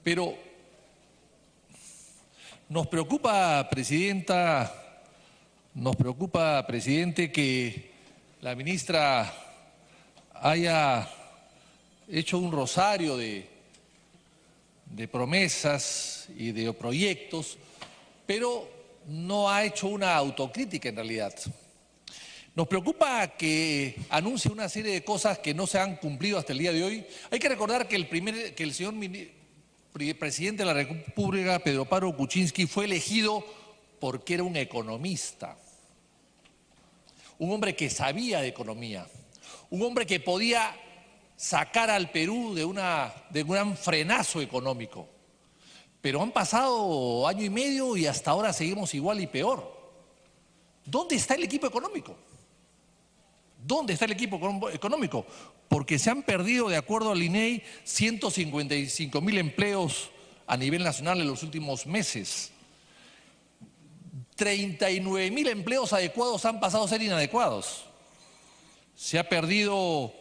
Pero nos preocupa, presidenta, presidente, que la ministra haya hecho un rosario de promesas y de proyectos, pero no ha hecho una autocrítica en realidad. Nos preocupa que anuncie una serie de cosas que no se han cumplido hasta el día de hoy. Hay que recordar que el señor presidente de la República, Pedro Pablo Kuczynski, fue elegido porque era un economista, un hombre que sabía de economía, un hombre que podía sacar al Perú de un gran frenazo económico. Pero han pasado año y medio y hasta ahora seguimos igual y peor. ¿Dónde está el equipo económico? ¿Dónde está el equipo económico? Porque se han perdido, de acuerdo al INEI, 155.000 empleos a nivel nacional en los últimos meses. 39.000 empleos adecuados han pasado a ser inadecuados. Se ha perdido,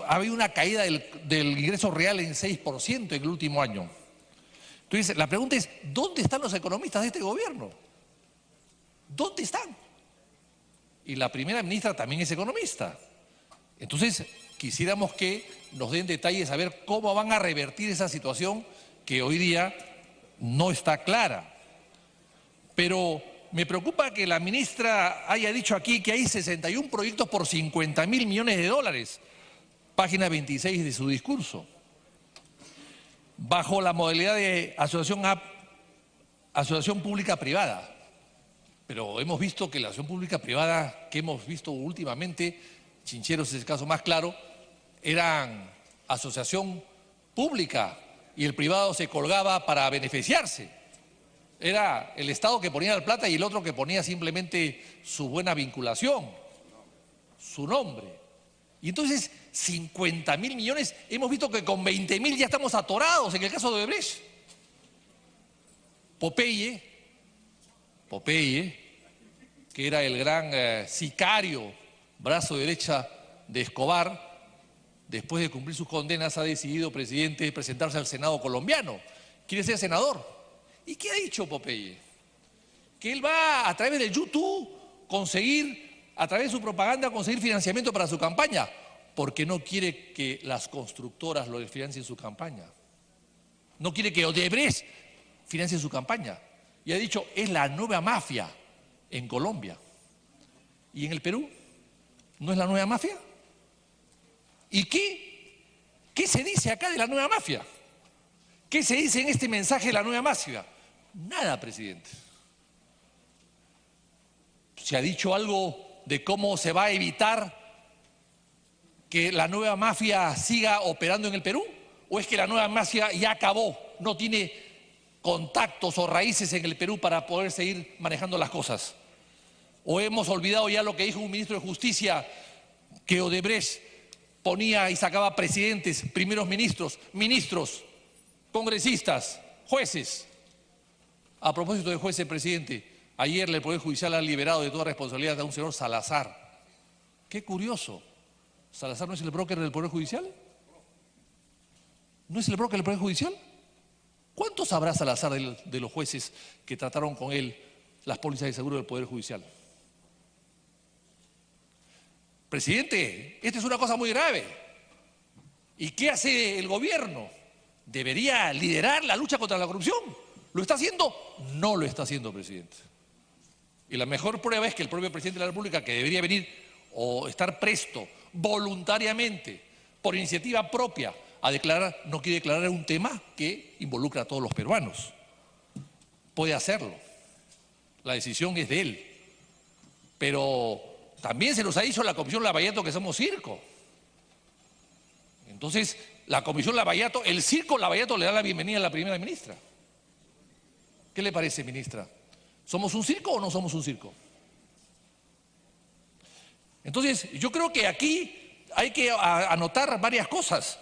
ha habido una caída del ingreso real en 6% en el último año. Entonces, la pregunta es, ¿dónde están los economistas de este gobierno? ¿Dónde están? Y la primera ministra también es economista. Entonces, quisiéramos que nos den detalles a ver cómo van a revertir esa situación que hoy día no está clara. Pero me preocupa que la ministra haya dicho aquí que hay 61 proyectos por 50.000 millones de dólares. Página 26 de su discurso. Bajo la modalidad de asociación pública-privada. Pero hemos visto que la asociación pública-privada que hemos visto últimamente, Chincheros es el caso más claro, eran asociación pública y el privado se colgaba para beneficiarse. Era el Estado que ponía la plata y el otro que ponía simplemente su buena vinculación, su nombre. Y entonces 50.000 millones, hemos visto que con 20.000 ya estamos atorados en el caso de Odebrecht. Popeye, que era el gran sicario, brazo derecha de Escobar, después de cumplir sus condenas ha decidido, presidente, presentarse al Senado colombiano. Quiere ser senador. ¿Y qué ha dicho Popeye? Que él va a través del YouTube a través de su propaganda, conseguir financiamiento para su campaña, porque no quiere que las constructoras lo financien su campaña. No quiere que Odebrecht financie su campaña. Y ha dicho, es la nueva mafia en Colombia. ¿Y en el Perú? ¿No es la nueva mafia? ¿Y qué se dice acá de la nueva mafia? ¿Qué se dice en este mensaje de la nueva mafia? Nada, presidente. ¿Se ha dicho algo de cómo se va a evitar que la nueva mafia siga operando en el Perú? ¿O es que la nueva mafia ya acabó, no tiene contactos o raíces en el Perú para poder seguir manejando las cosas? ¿O hemos olvidado ya lo que dijo un ministro de Justicia, que Odebrecht ponía y sacaba presidentes, primeros ministros, congresistas, jueces? A propósito de jueces, presidente, ayer el Poder Judicial ha liberado de toda responsabilidad a un señor Salazar. Qué curioso. ¿Salazar no es el broker del Poder Judicial? ¿No es el broker del Poder Judicial? ¿Cuántos sabrá Salazar de los jueces que trataron con él las pólizas de seguro del Poder Judicial? Presidente, esta es una cosa muy grave. ¿Y qué hace el gobierno? ¿Debería liderar la lucha contra la corrupción? ¿Lo está haciendo? No lo está haciendo, presidente. Y la mejor prueba es que el propio presidente de la República, que debería venir o estar presto voluntariamente, por iniciativa propia, a declarar, no quiere declarar un tema que involucra a todos los peruanos. Puede hacerlo. La decisión es de él. Pero también se nos ha dicho la Comisión Lavallato que somos circo. Entonces, la Comisión Lavallato, el circo Lavallato le da la bienvenida a la primera ministra. ¿Qué le parece, ministra? ¿Somos un circo o no somos un circo? Entonces, yo creo que aquí hay que anotar varias cosas.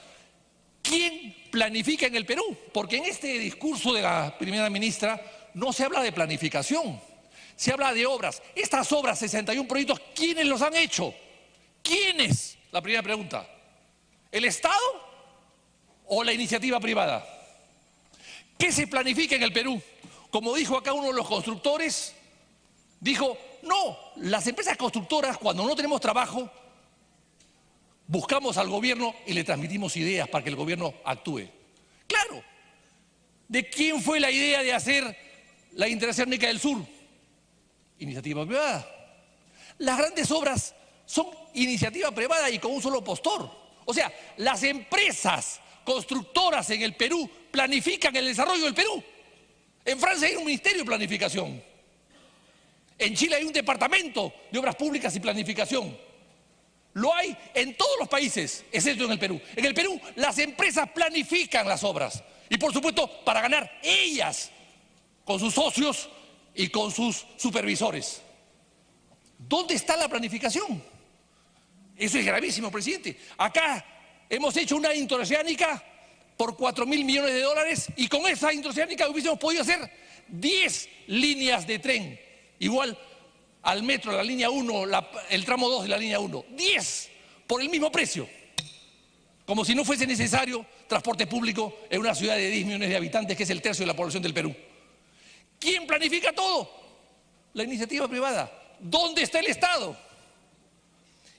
¿Quién planifica en el Perú? Porque en este discurso de la primera ministra no se habla de planificación, se habla de obras. Estas obras, 61 proyectos, ¿quiénes los han hecho? ¿Quiénes? La primera pregunta. ¿El Estado o la iniciativa privada? ¿Qué se planifica en el Perú? Como dijo acá uno de los constructores, dijo, no, las empresas constructoras cuando no tenemos trabajo, buscamos al gobierno y le transmitimos ideas para que el gobierno actúe. Claro, ¿de quién fue la idea de hacer la Intersérmica del Sur? Iniciativa privada. Las grandes obras son iniciativa privada y con un solo postor. O sea, las empresas constructoras en el Perú planifican el desarrollo del Perú. En Francia hay un ministerio de planificación. En Chile hay un departamento de obras públicas y planificación. Lo hay en todos los países, excepto en el Perú. En el Perú las empresas planifican las obras. Y por supuesto, para ganar ellas, con sus socios y con sus supervisores. ¿Dónde está la planificación? Eso es gravísimo, presidente. Acá hemos hecho una interoceánica por 4.000 millones de dólares y con esa interoceánica hubiésemos podido hacer 10 líneas de tren, igual al metro, la línea 1, el tramo 2 de la línea 1. 10 por el mismo precio. Como si no fuese necesario transporte público en una ciudad de 10 millones de habitantes, que es el tercio de la población del Perú. ¿Quién planifica todo? La iniciativa privada. ¿Dónde está el Estado?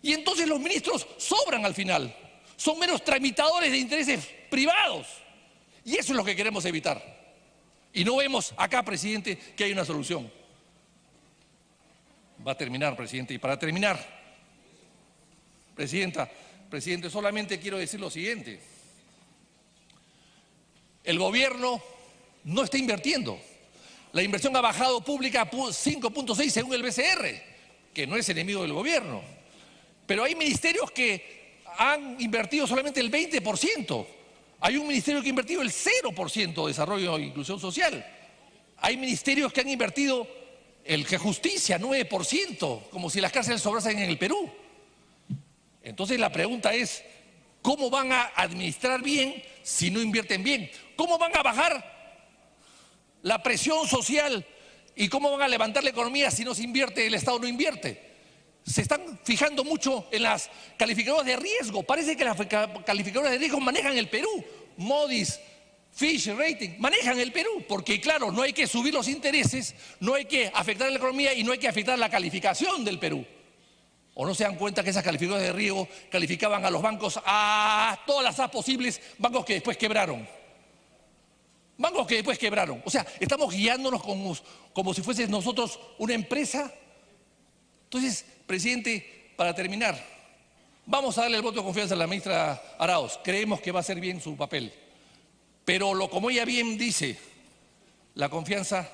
Y entonces los ministros sobran al final. Son meros tramitadores de intereses privados. Y eso es lo que queremos evitar. Y no vemos acá, presidente, que hay una solución. Va a terminar, presidente. Y para terminar, presidente, solamente quiero decir lo siguiente. El gobierno no está invirtiendo. La inversión ha bajado pública a 5.6 según el BCR, que no es enemigo del gobierno. Pero hay ministerios que han invertido solamente el 20%. Hay un ministerio que ha invertido el 0% de desarrollo e inclusión social. Hay ministerios que han invertido el que justicia, 9%, como si las cárceles sobrasen en el Perú. Entonces la pregunta es, ¿cómo van a administrar bien si no invierten bien? ¿Cómo van a bajar la presión social y cómo van a levantar la economía si no se invierte, el Estado no invierte? Se están fijando mucho en las calificadoras de riesgo. Parece que las calificadoras de riesgo manejan el Perú. Moody's, Fitch Rating, manejan el Perú. Porque claro, no hay que subir los intereses, no hay que afectar la economía y no hay que afectar la calificación del Perú. ¿O no se dan cuenta que esas calificadoras de riesgo calificaban a los bancos a todas las A posibles, bancos que después quebraron? Bancos que después quebraron. O sea, estamos guiándonos como si fuese nosotros una empresa. Entonces, presidente, para terminar, vamos a darle el voto de confianza a la ministra Arauz. Creemos que va a hacer bien su papel. Pero como ella bien dice, la confianza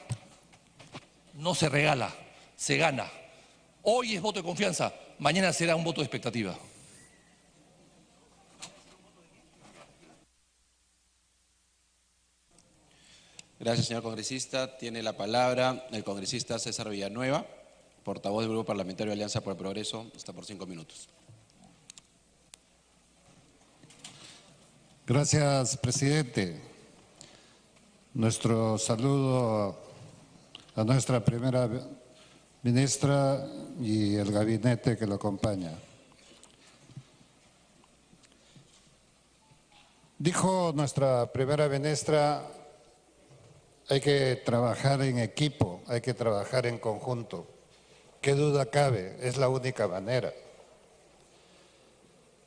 no se regala, se gana. Hoy es voto de confianza, mañana será un voto de expectativa. Gracias, señor congresista. Tiene la palabra el congresista César Villanueva, portavoz del Grupo Parlamentario de Alianza por el Progreso. Está por 5 minutos. Gracias, presidente. Nuestro saludo a nuestra primera ministra y el gabinete que lo acompaña. Dijo nuestra primera ministra, hay que trabajar en equipo, hay que trabajar en conjunto. ¿Qué duda cabe? Es la única manera.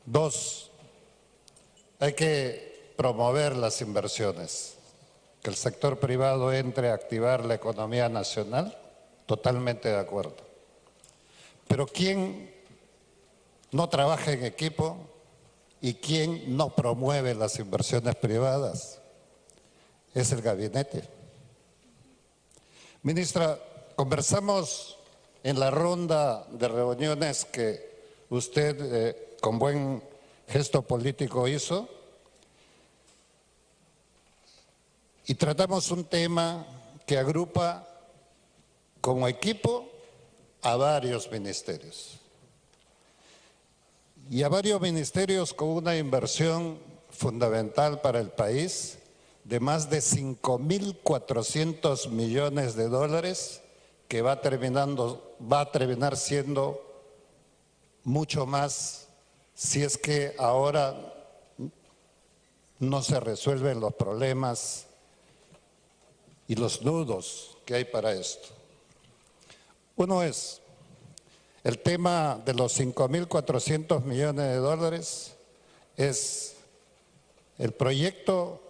2, hay que promover las inversiones, que el sector privado entre a activar la economía nacional, totalmente de acuerdo. Pero ¿quién no trabaja en equipo y quién no promueve las inversiones privadas? Es el gabinete. Ministra, conversamos en la ronda de reuniones que usted con buen gesto político hizo y tratamos un tema que agrupa como equipo a varios ministerios y a varios ministerios con una inversión fundamental para el país de más de 5.400 millones de dólares que va a terminar siendo mucho más si es que ahora no se resuelven los problemas y los nudos que hay para esto. Uno es el tema de los 5.400 millones de dólares, es el proyecto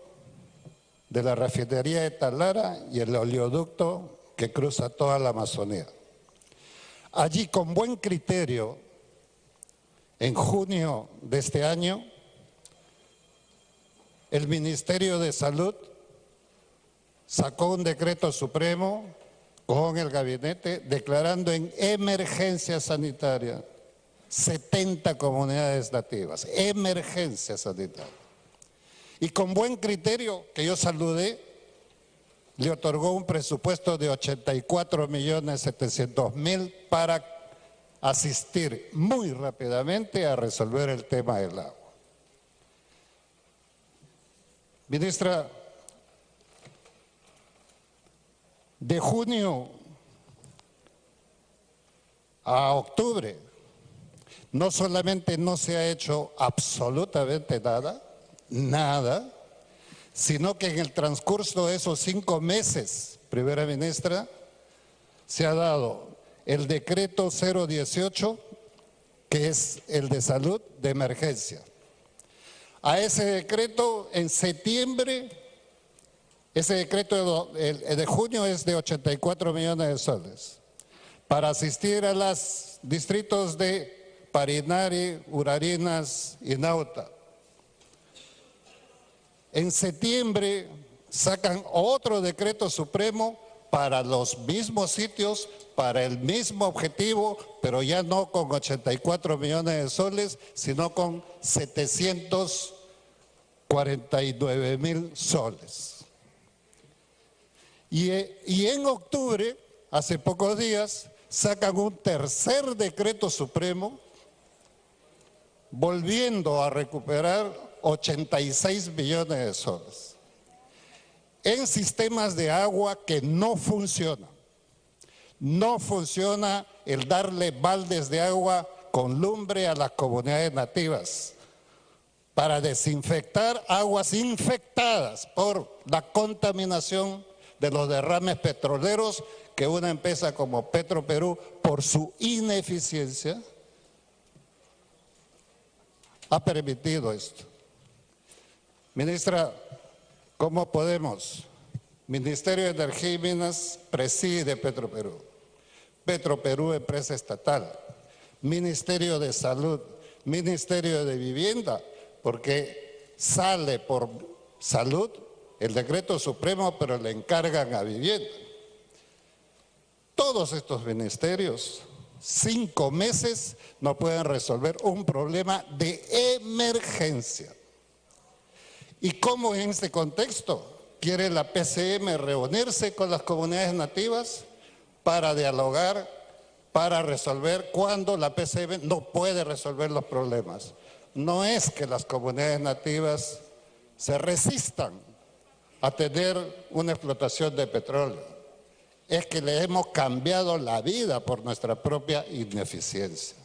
de la refinería de Talara y el oleoducto que cruza toda la Amazonía. Allí, con buen criterio, en junio de este año, el Ministerio de Salud sacó un decreto supremo con el gabinete declarando en emergencia sanitaria 70 comunidades nativas, emergencia sanitaria. Y con buen criterio, que yo saludé, le otorgó un presupuesto de 84.700.000 para asistir muy rápidamente a resolver el tema del agua. Ministra, de junio a octubre, no solamente no se ha hecho absolutamente nada, sino que en el transcurso de esos 5 meses, primera ministra, se ha dado el decreto 018, que es el de salud de emergencia. A ese decreto en septiembre, ese decreto de junio es de 84 millones de soles para asistir a los distritos de Parinari, Urarinas y Nauta. En septiembre sacan otro decreto supremo para los mismos sitios, para el mismo objetivo, pero ya no con 84 millones de soles, sino con 749.000 soles. Y en octubre, hace pocos días, sacan un tercer decreto supremo, volviendo a recuperar 86 millones de soles en sistemas de agua que no funcionan. No funciona el darle baldes de agua con lumbre a las comunidades nativas para desinfectar aguas infectadas por la contaminación de los derrames petroleros que una empresa como Petroperú, por su ineficiencia, ha permitido esto. Ministra, ¿cómo podemos? Ministerio de Energía y Minas preside Petroperú. Petroperú, empresa estatal. Ministerio de Salud, Ministerio de Vivienda, porque sale por salud el decreto supremo, pero le encargan a vivienda. Todos estos ministerios, 5 meses, no pueden resolver un problema de emergencia. ¿Y cómo en este contexto quiere la PCM reunirse con las comunidades nativas para dialogar, para resolver cuando la PCM no puede resolver los problemas? No es que las comunidades nativas se resistan a tener una explotación de petróleo, es que le hemos cambiado la vida por nuestra propia ineficiencia.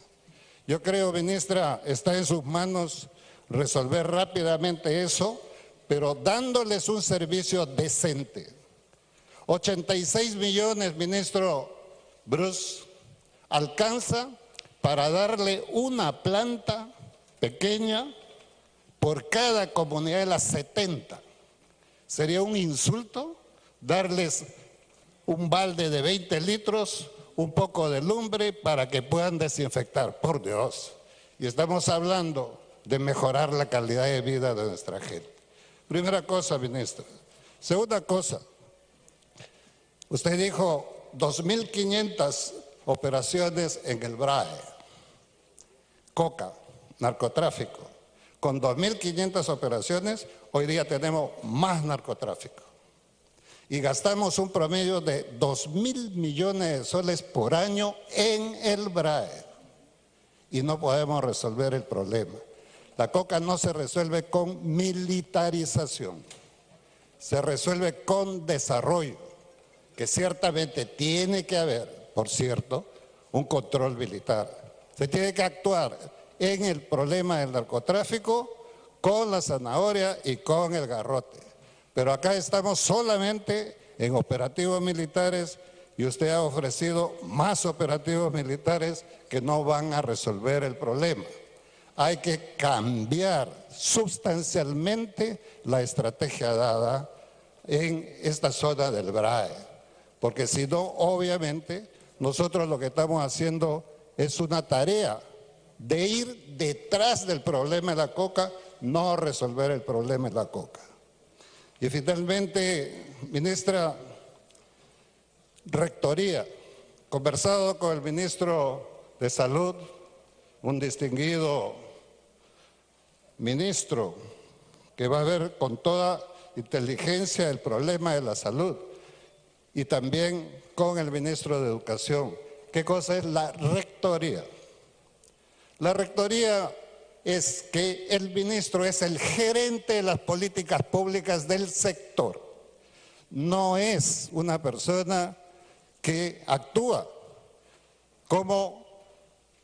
Yo creo, ministra, está en sus manos resolver rápidamente eso, pero dándoles un servicio decente. 86 millones, ministro Bruce, alcanza para darle una planta pequeña por cada comunidad de las 70. Sería un insulto darles un balde de 20 litros, un poco de lumbre para que puedan desinfectar, por Dios. Y estamos hablando de mejorar la calidad de vida de nuestra gente. Primera cosa, ministra. Segunda cosa, usted dijo 2.500 operaciones en el BRAE, coca, narcotráfico. Con 2.500 operaciones, hoy día tenemos más narcotráfico. Y gastamos un promedio de 2.000 millones de soles por año en el BRAE. Y no podemos resolver el problema. La coca no se resuelve con militarización, se resuelve con desarrollo, que ciertamente tiene que haber, por cierto, un control militar. Se tiene que actuar en el problema del narcotráfico con la zanahoria y con el garrote. Pero acá estamos solamente en operativos militares y usted ha ofrecido más operativos militares que no van a resolver el problema. Hay que cambiar sustancialmente la estrategia dada en esta zona del BRAE, porque si no, obviamente, nosotros lo que estamos haciendo es una tarea de ir detrás del problema de la coca, no resolver el problema de la coca. Y finalmente, ministra, rectoría. Conversado con el ministro de Salud, un distinguido ministro que va a ver con toda inteligencia el problema de la salud, y también con el ministro de Educación. ¿Qué cosa es la rectoría? La rectoría es que el ministro es el gerente de las políticas públicas del sector. No es una persona que actúa como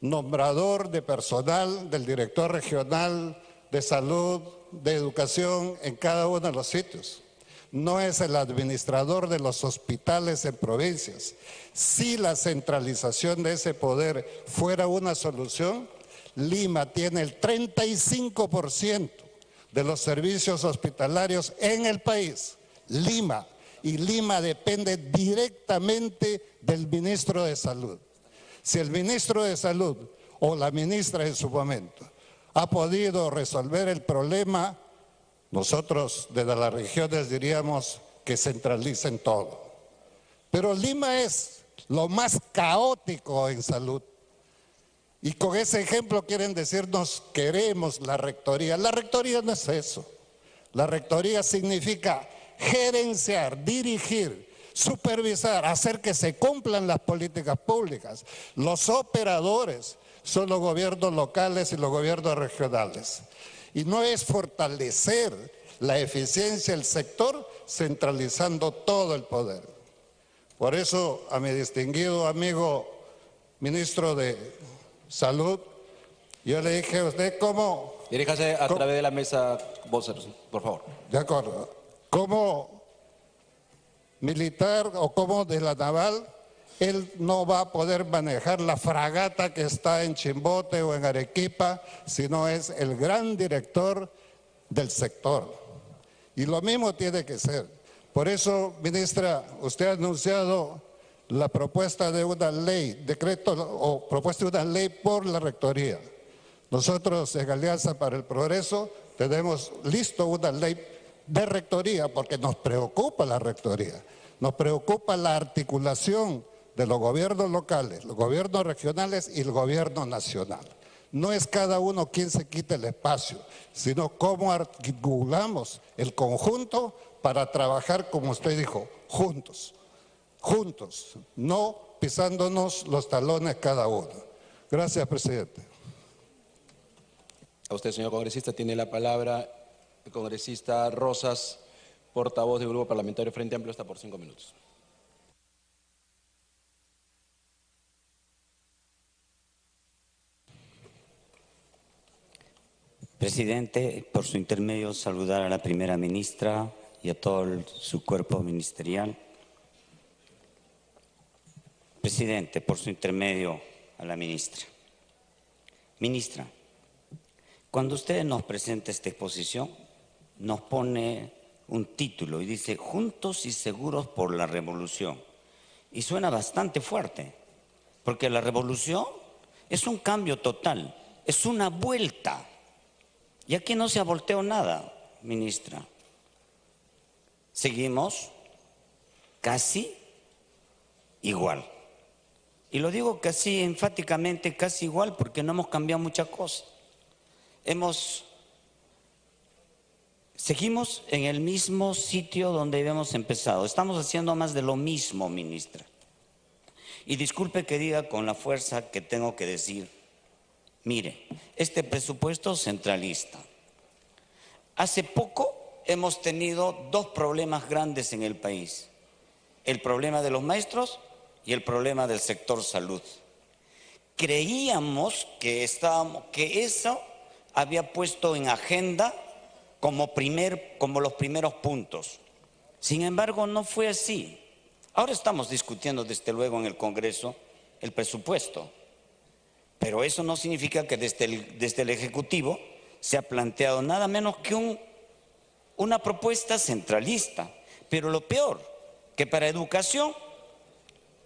nombrador de personal del director regional de salud, de educación en cada uno de los sitios. No es el administrador de los hospitales en provincias. Si la centralización de ese poder fuera una solución, Lima tiene el 35% de los servicios hospitalarios en el país. Lima. Y Lima depende directamente del ministro de Salud. Si el ministro de Salud o la ministra en su momento ha podido resolver el problema, nosotros desde las regiones diríamos que centralicen todo. Pero Lima es lo más caótico en salud. Y con ese ejemplo quieren decirnos, queremos la rectoría. La rectoría no es eso. La rectoría significa gerenciar, dirigir, supervisar, hacer que se cumplan las políticas públicas. Los operadores son los gobiernos locales y los gobiernos regionales. Y no es fortalecer la eficiencia del sector centralizando todo el poder. Por eso a mi distinguido amigo ministro de Salud, yo le dije a usted cómo... Diríjase a través de la mesa, voceros, por favor. De acuerdo. Como militar o como de la naval, él no va a poder manejar la fragata que está en Chimbote o en Arequipa, sino es el gran director del sector. Y lo mismo tiene que ser. Por eso, ministra, usted ha anunciado la propuesta de una ley, decreto o propuesta de una ley por la rectoría. Nosotros en Alianza para el Progreso tenemos listo una ley de rectoría porque nos preocupa la rectoría, nos preocupa la articulación de los gobiernos locales, los gobiernos regionales y el gobierno nacional. No es cada uno quien se quite el espacio, sino cómo articulamos el conjunto para trabajar, como usted dijo, juntos, no pisándonos los talones cada uno. Gracias, presidente. A usted, señor congresista, tiene la palabra el congresista Rosas, portavoz del Grupo Parlamentario Frente Amplio, está por 5 minutos. Presidente, por su intermedio saludar a la primera ministra y a todo su cuerpo ministerial. Presidente, por su intermedio a la ministra. Ministra, cuando usted nos presenta esta exposición, nos pone un título y dice Juntos y Seguros por la Revolución. Y suena bastante fuerte, porque la revolución es un cambio total, es una vuelta. Y aquí no se ha volteado nada, ministra. Seguimos casi igual. Y lo digo casi enfáticamente, casi igual, porque no hemos cambiado muchas cosas. Seguimos en el mismo sitio donde habíamos empezado. Estamos haciendo más de lo mismo, ministra. Y disculpe que diga con la fuerza que tengo que decir, mire, este presupuesto centralista. Hace poco hemos tenido dos problemas grandes en el país. El problema de los maestros y el problema del sector salud. Creíamos que eso había puesto en agenda como los primeros puntos. Sin embargo, no fue así. Ahora estamos discutiendo desde luego en el Congreso el presupuesto, pero eso no significa que desde el Ejecutivo se ha planteado nada menos que una propuesta centralista. Pero lo peor, que para educación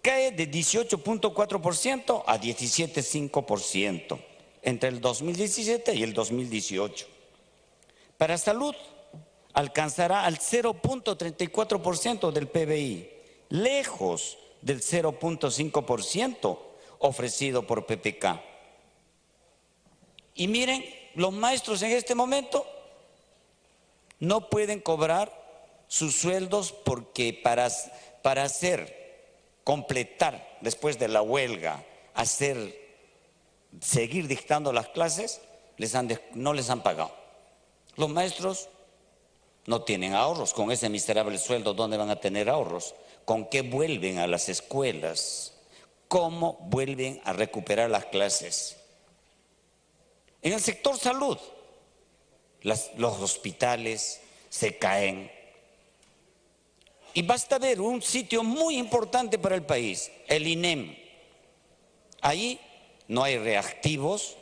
cae de 18.4% a 17.5% entre el 2017 y el 2018. Para salud alcanzará al 0.34% del PBI, lejos del 0.5% ofrecido por PPK. Y miren, los maestros en este momento no pueden cobrar sus sueldos porque para completar después de la huelga, seguir dictando las clases, no les han pagado. Los maestros no tienen ahorros. Con ese miserable sueldo, ¿dónde van a tener ahorros? ¿Con qué vuelven a las escuelas? ¿Cómo vuelven a recuperar las clases? En el sector salud, los hospitales se caen. Y basta ver un sitio muy importante para el país, el INEM. Ahí no hay reactivos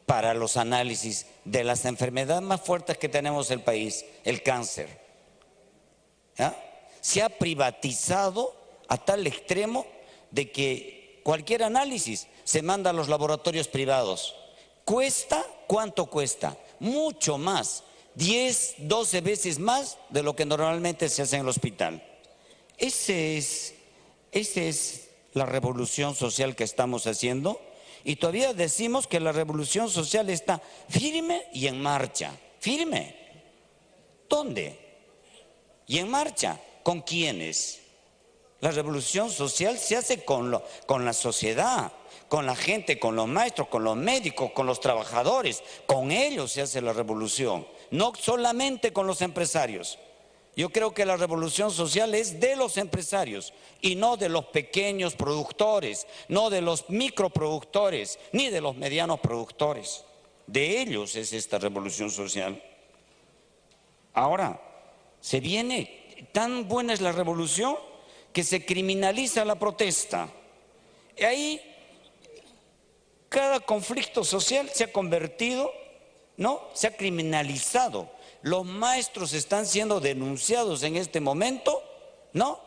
para los análisis de las enfermedades más fuertes que tenemos en el país, el cáncer. ¿Ya? Se ha privatizado a tal extremo de que cualquier análisis se manda a los laboratorios privados. ¿Cuesta? ¿Cuánto cuesta? Mucho más. 10, 12 veces más de lo que normalmente se hace en el hospital. Esa es la revolución social que estamos haciendo, y todavía decimos que la revolución social está firme y en marcha. ¿Firme? ¿Dónde? ¿Y en marcha? ¿Con quiénes? La revolución social se hace con la sociedad, con la gente, con los maestros, con los médicos, con los trabajadores. Con ellos se hace la revolución, no solamente con los empresarios. Yo creo que la revolución social es de los empresarios y no de los pequeños productores, no de los microproductores, ni de los medianos productores. De ellos es esta revolución social. Ahora, se viene, tan buena es la revolución que se criminaliza la protesta. Y ahí cada conflicto social se ha convertido, ¿no? Se ha criminalizado. Los maestros están siendo denunciados en este momento, ¿no?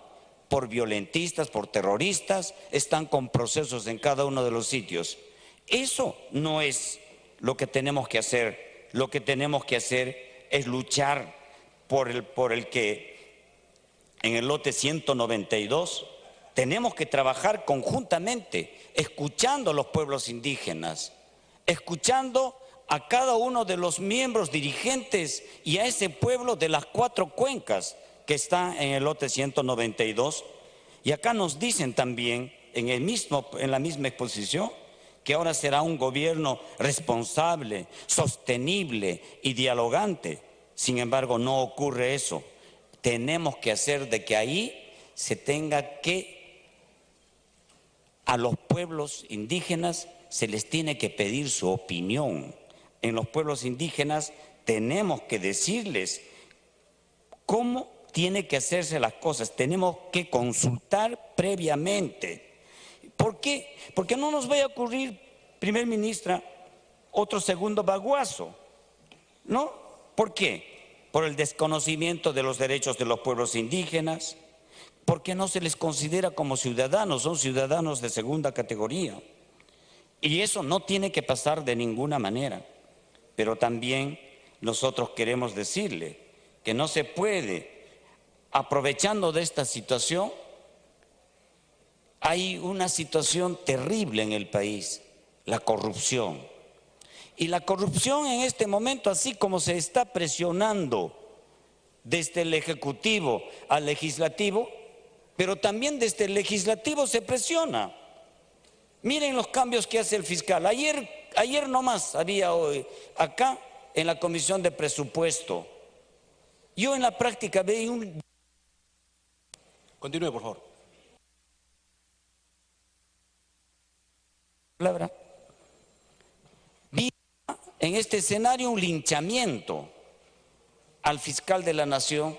Por violentistas, por terroristas, están con procesos en cada uno de los sitios. Eso no es lo que tenemos que hacer. Lo que tenemos que hacer es luchar por el que en el lote 192 tenemos que trabajar conjuntamente, escuchando a los pueblos indígenas, escuchando a cada uno de los miembros dirigentes y a ese pueblo de las 4 cuencas que está en el lote 192. Y acá nos dicen también en la misma exposición que ahora será un gobierno responsable, sostenible y dialogante. Sin embargo, no ocurre eso. Tenemos que hacer de que ahí se tenga que, a los pueblos indígenas se les tiene que pedir su opinión. En los pueblos indígenas tenemos que decirles cómo tienen que hacerse las cosas. Tenemos que consultar previamente. ¿Por qué? Porque no nos vaya a ocurrir, primer ministra, otro segundo baguazo, ¿no? ¿Por qué? Por el desconocimiento de los derechos de los pueblos indígenas, porque no se les considera como ciudadanos, son ciudadanos de segunda categoría. Y eso no tiene que pasar de ninguna manera. Pero también nosotros queremos decirle que no se puede, aprovechando de esta situación, hay una situación terrible en el país, la corrupción. Y la corrupción en este momento, así como se está presionando desde el Ejecutivo al Legislativo, pero también desde el Legislativo se presiona. Miren los cambios que hace el fiscal. Ayer nomás había hoy, acá en la Comisión de Presupuesto. Yo en la práctica veía un... Continúe, por favor. Vi en este escenario un linchamiento al fiscal de la Nación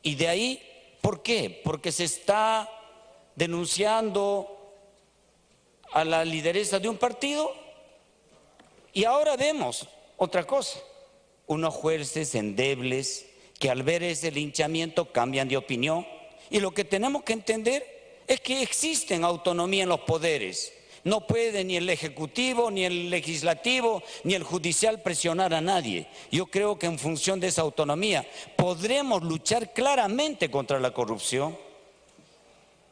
Y de ahí, ¿por qué? Porque se está denunciando a la lideresa de un partido y ahora vemos otra cosa, unos jueces endebles que al ver ese linchamiento cambian de opinión. Y lo que tenemos que entender es que existen autonomía en los poderes. No puede ni el Ejecutivo, ni el Legislativo, ni el Judicial presionar a nadie. Yo creo que en función de esa autonomía podremos luchar claramente contra la corrupción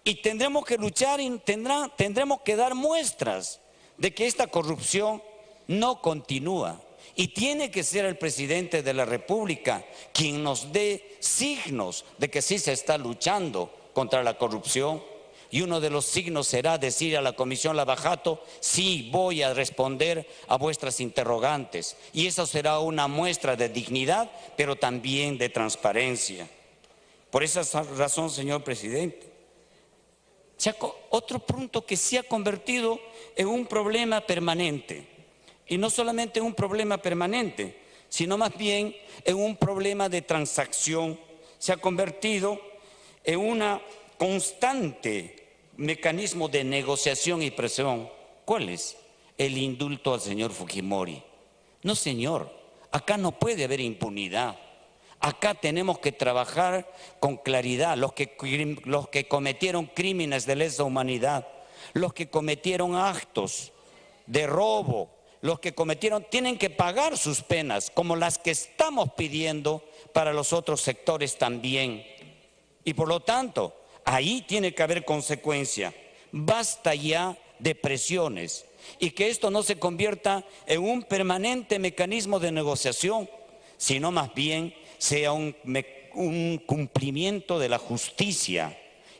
y tendremos que luchar y tendremos que dar muestras de que esta corrupción no continúa. Y tiene que ser el presidente de la República quien nos dé signos de que sí se está luchando contra la corrupción. Y uno de los signos será decir a la Comisión Lavajato: sí, voy a responder a vuestras interrogantes. Y eso será una muestra de dignidad, pero también de transparencia. Por esa razón, señor presidente, otro punto que se ha convertido en un problema permanente. Y no solamente en un problema permanente, sino más bien en un problema de transacción. Se ha convertido en una constante mecanismo de negociación y presión. ¿Cuál es? El indulto al señor Fujimori. No, señor, acá no puede haber impunidad. Acá tenemos que trabajar con claridad. Los que cometieron crímenes de lesa humanidad, los que cometieron actos de robo, los que cometieron, tienen que pagar sus penas, como las que estamos pidiendo para los otros sectores también. Y por lo tanto, ahí tiene que haber consecuencia. Basta ya de presiones y que esto no se convierta en un permanente mecanismo de negociación, sino más bien sea un cumplimiento de la justicia.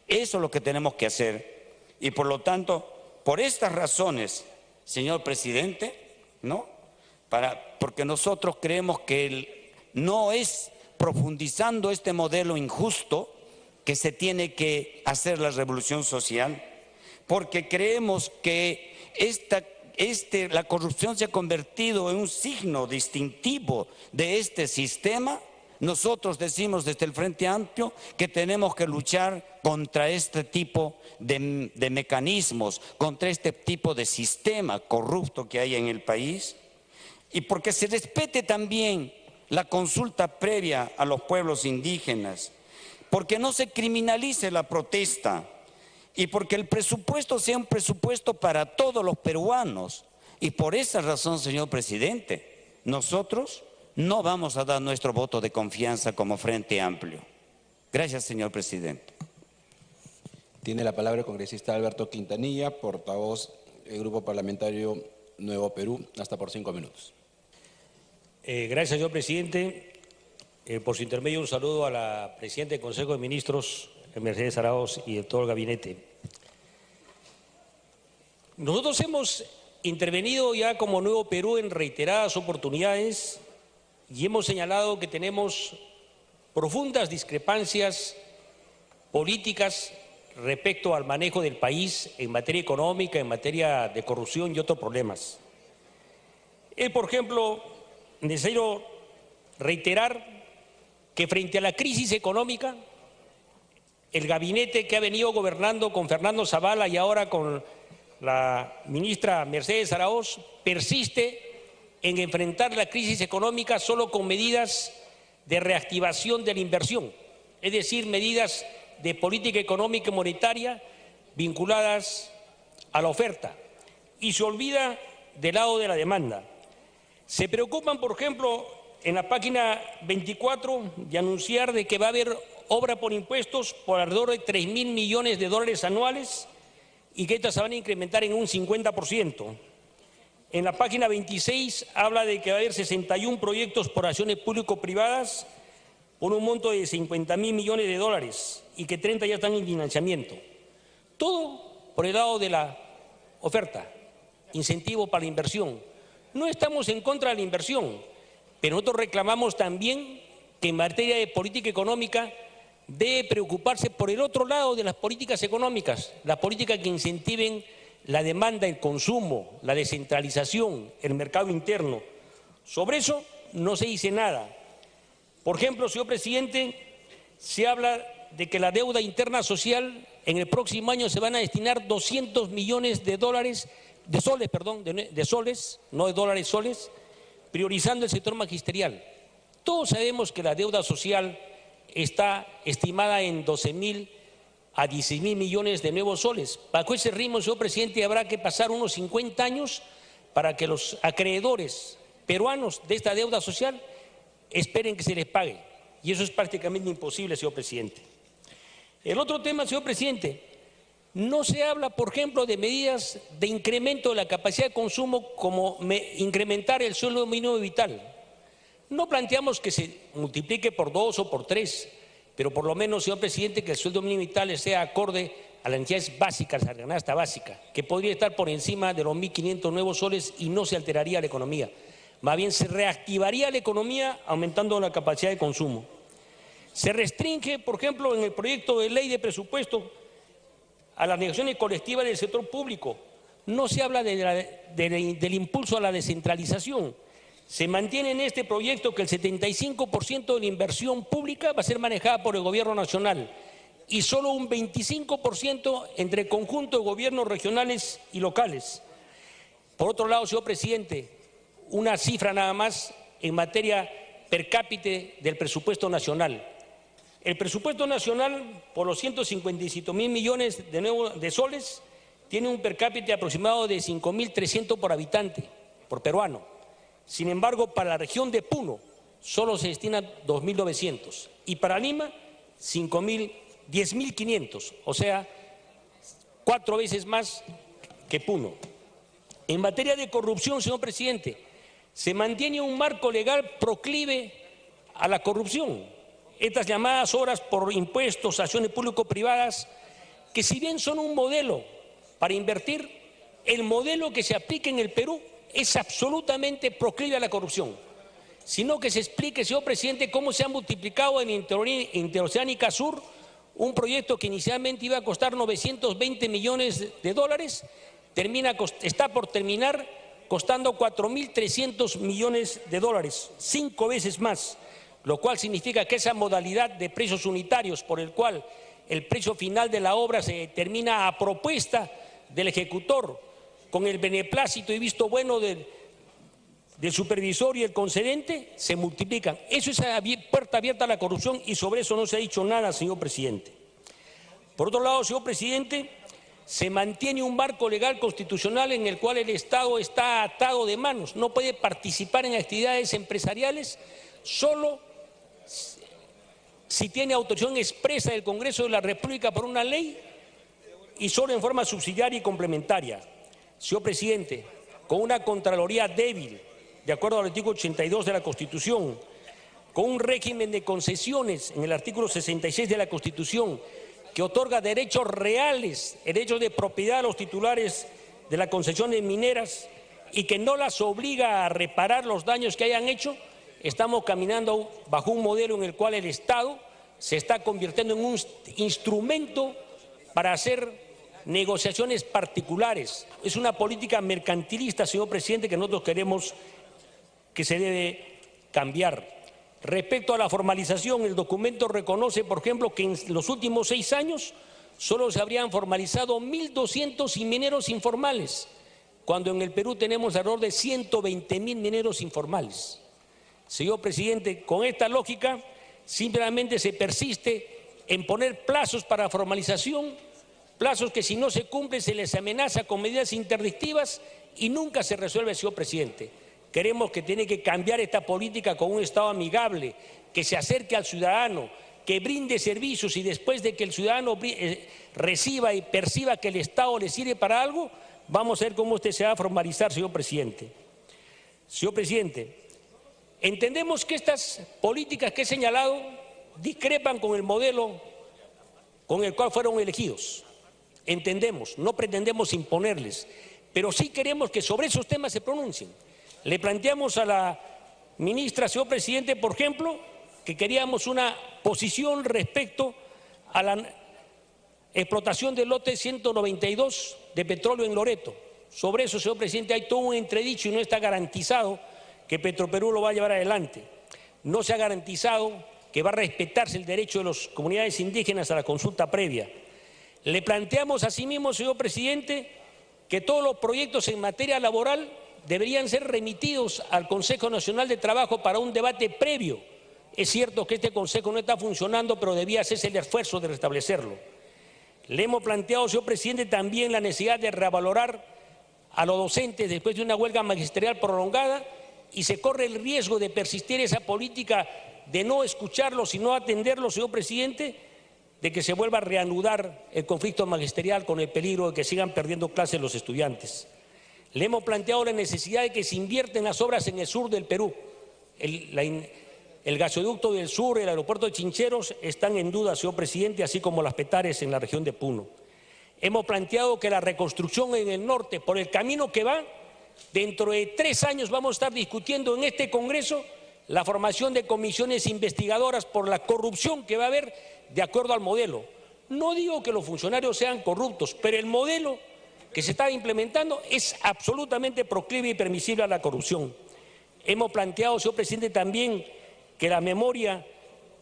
Eso es lo que tenemos que hacer. Y por lo tanto, por estas razones, señor presidente, porque nosotros creemos que no es profundizando este modelo injusto que se tiene que hacer la revolución social, porque creemos que la corrupción se ha convertido en un signo distintivo de este sistema. Nosotros decimos desde el Frente Amplio que tenemos que luchar contra este tipo de mecanismos, contra este tipo de sistema corrupto que hay en el país, y porque se respete también la consulta previa a los pueblos indígenas, porque no se criminalice la protesta y porque el presupuesto sea un presupuesto para todos los peruanos. Y por esa razón, señor presidente, nosotros no vamos a dar nuestro voto de confianza como Frente Amplio. Gracias, señor presidente. Tiene la palabra el congresista Alberto Quintanilla, portavoz del Grupo Parlamentario Nuevo Perú, hasta por 5 minutos. Gracias, señor presidente. Por su intermedio, un saludo a la presidenta del Consejo de Ministros, Mercedes Arauz, y de todo el gabinete. Nosotros hemos intervenido ya como Nuevo Perú en reiteradas oportunidades y hemos señalado que tenemos profundas discrepancias políticas respecto al manejo del país en materia económica, en materia de corrupción y otros problemas. Es, por ejemplo, necesario reiterar que frente a la crisis económica, el gabinete que ha venido gobernando con Fernando Zavala y ahora con la ministra Mercedes Arauz persiste en enfrentar la crisis económica solo con medidas de reactivación de la inversión, es decir, medidas de política económica y monetaria vinculadas a la oferta, y se olvida del lado de la demanda. Se preocupan, por ejemplo, en la página 24 de anunciar de que va a haber obra por impuestos por alrededor de 3.000 millones de dólares anuales y que estas se van a incrementar en un 50%. En la página 26 habla de que va a haber 61 proyectos por acciones público-privadas por un monto de 50.000 millones de dólares y que 30 ya están en financiamiento. Todo por el lado de la oferta, incentivo para la inversión. No estamos en contra de la inversión, pero nosotros reclamamos también que en materia de política económica debe preocuparse por el otro lado de las políticas económicas, las políticas que incentiven la demanda, el consumo, la descentralización, el mercado interno. Sobre eso no se dice nada. Por ejemplo, señor presidente, se habla de que la deuda interna social en el próximo año se van a destinar 200 millones de soles, no de dólares, soles, priorizando el sector magisterial. Todos sabemos que la deuda social está estimada en 12.000 a 16.000 millones de nuevos soles. Bajo ese ritmo, señor presidente, habrá que pasar unos 50 años para que los acreedores peruanos de esta deuda social esperen que se les pague. Y eso es prácticamente imposible, señor presidente. El otro tema, señor presidente, no se habla, por ejemplo, de medidas de incremento de la capacidad de consumo como incrementar el sueldo mínimo vital. No planteamos que se multiplique por 2 o por 3, pero por lo menos, señor presidente, que el sueldo mínimo vital sea acorde a las necesidades básicas, a la canasta básica, que podría estar por encima de los 1.500 nuevos soles y no se alteraría la economía. Más bien se reactivaría la economía aumentando la capacidad de consumo. Se restringe, por ejemplo, en el proyecto de ley de presupuesto a las negociaciones colectivas del sector público. No se habla del impulso a la descentralización. Se mantiene en este proyecto que el 75% de la inversión pública va a ser manejada por el gobierno nacional y solo un 25% entre el conjunto de gobiernos regionales y locales. Por otro lado, señor presidente, una cifra nada más en materia per cápita del presupuesto nacional. El presupuesto nacional, por los 157.000 millones de soles, tiene un per cápita aproximado de 5.300 por habitante, por peruano. Sin embargo, para la región de Puno solo se destina 2.900 y para Lima 10.500, o sea, 4 veces más que Puno. En materia de corrupción, señor presidente, se mantiene un marco legal proclive a la corrupción. Estas llamadas obras por impuestos, acciones público-privadas, que si bien son un modelo para invertir, el modelo que se aplica en el Perú es absolutamente proclive a la corrupción. Sino que se explique, señor presidente, cómo se ha multiplicado en Interoceánica Sur un proyecto que inicialmente iba a costar 920 millones de dólares, está por terminar costando 4.300 millones de dólares, 5 veces más, lo cual significa que esa modalidad de precios unitarios por el cual el precio final de la obra se determina a propuesta del ejecutor con el beneplácito y visto bueno del supervisor y el concedente, se multiplican. Eso es puerta abierta a la corrupción y sobre eso no se ha dicho nada, señor presidente. Por otro lado, señor presidente, se mantiene un marco legal constitucional en el cual el Estado está atado de manos, no puede participar en actividades empresariales solo si tiene autorización expresa del Congreso de la República por una ley y solo en forma subsidiaria y complementaria. Señor presidente, con una Contraloría débil, de acuerdo al artículo 82 de la Constitución, con un régimen de concesiones en el artículo 66 de la Constitución, que otorga derechos reales, derechos de propiedad a los titulares de las concesiones mineras y que no las obliga a reparar los daños que hayan hecho, estamos caminando bajo un modelo en el cual el Estado se está convirtiendo en un instrumento para hacer negociaciones particulares. Es una política mercantilista, señor presidente, que nosotros queremos que se debe cambiar. Respecto a la formalización, el documento reconoce, por ejemplo, que en los últimos 6 años solo se habrían formalizado 1.200 mineros informales, cuando en el Perú tenemos alrededor de 120.000 mineros informales. Señor presidente, con esta lógica simplemente se persiste en poner plazos para formalización, plazos que si no se cumplen se les amenaza con medidas interdictivas y nunca se resuelve, señor presidente. Queremos que tiene que cambiar esta política con un Estado amigable, que se acerque al ciudadano, que brinde servicios y después de que el ciudadano reciba y perciba que el Estado le sirve para algo, vamos a ver cómo usted se va a formalizar, señor presidente. Señor presidente, entendemos que estas políticas que he señalado discrepan con el modelo con el cual fueron elegidos. Entendemos, no pretendemos imponerles, pero sí queremos que sobre esos temas se pronuncien. Le planteamos a la ministra, señor presidente, por ejemplo, que queríamos una posición respecto a la explotación del lote 192 de petróleo en Loreto. Sobre eso, señor presidente, hay todo un entredicho y no está garantizado que Petroperú lo va a llevar adelante. No se ha garantizado que va a respetarse el derecho de las comunidades indígenas a la consulta previa. Le planteamos asimismo, señor presidente, que todos los proyectos en materia laboral deberían ser remitidos al Consejo Nacional de Trabajo para un debate previo. Es cierto que este Consejo no está funcionando, pero debía hacerse el esfuerzo de restablecerlo. Le hemos planteado, señor presidente, también la necesidad de revalorar a los docentes después de una huelga magisterial prolongada, y se corre el riesgo de persistir esa política de no escucharlos y no atenderlos, señor presidente, de que se vuelva a reanudar el conflicto magisterial con el peligro de que sigan perdiendo clases los estudiantes. Le hemos planteado la necesidad de que se invierten las obras en el sur del Perú. El gasoducto del sur, el aeropuerto de Chincheros están en duda, señor presidente, así como las Petares en la región de Puno. Hemos planteado que la reconstrucción en el norte, por el camino que va, dentro de 3 años vamos a estar discutiendo en este Congreso la formación de comisiones investigadoras por la corrupción que va a haber de acuerdo al modelo. No digo que los funcionarios sean corruptos, pero el modelo que se está implementando es absolutamente proclive y permisible a la corrupción. Hemos planteado, señor presidente, también que la memoria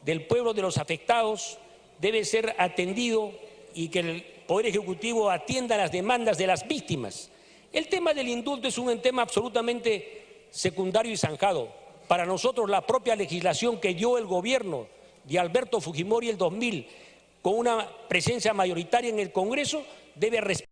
del pueblo de los afectados debe ser atendido y que el Poder Ejecutivo atienda las demandas de las víctimas. El tema del indulto es un tema absolutamente secundario y zanjado. Para nosotros, la propia legislación que dio el gobierno de Alberto Fujimori el 2000, con una presencia mayoritaria en el Congreso, debe respetar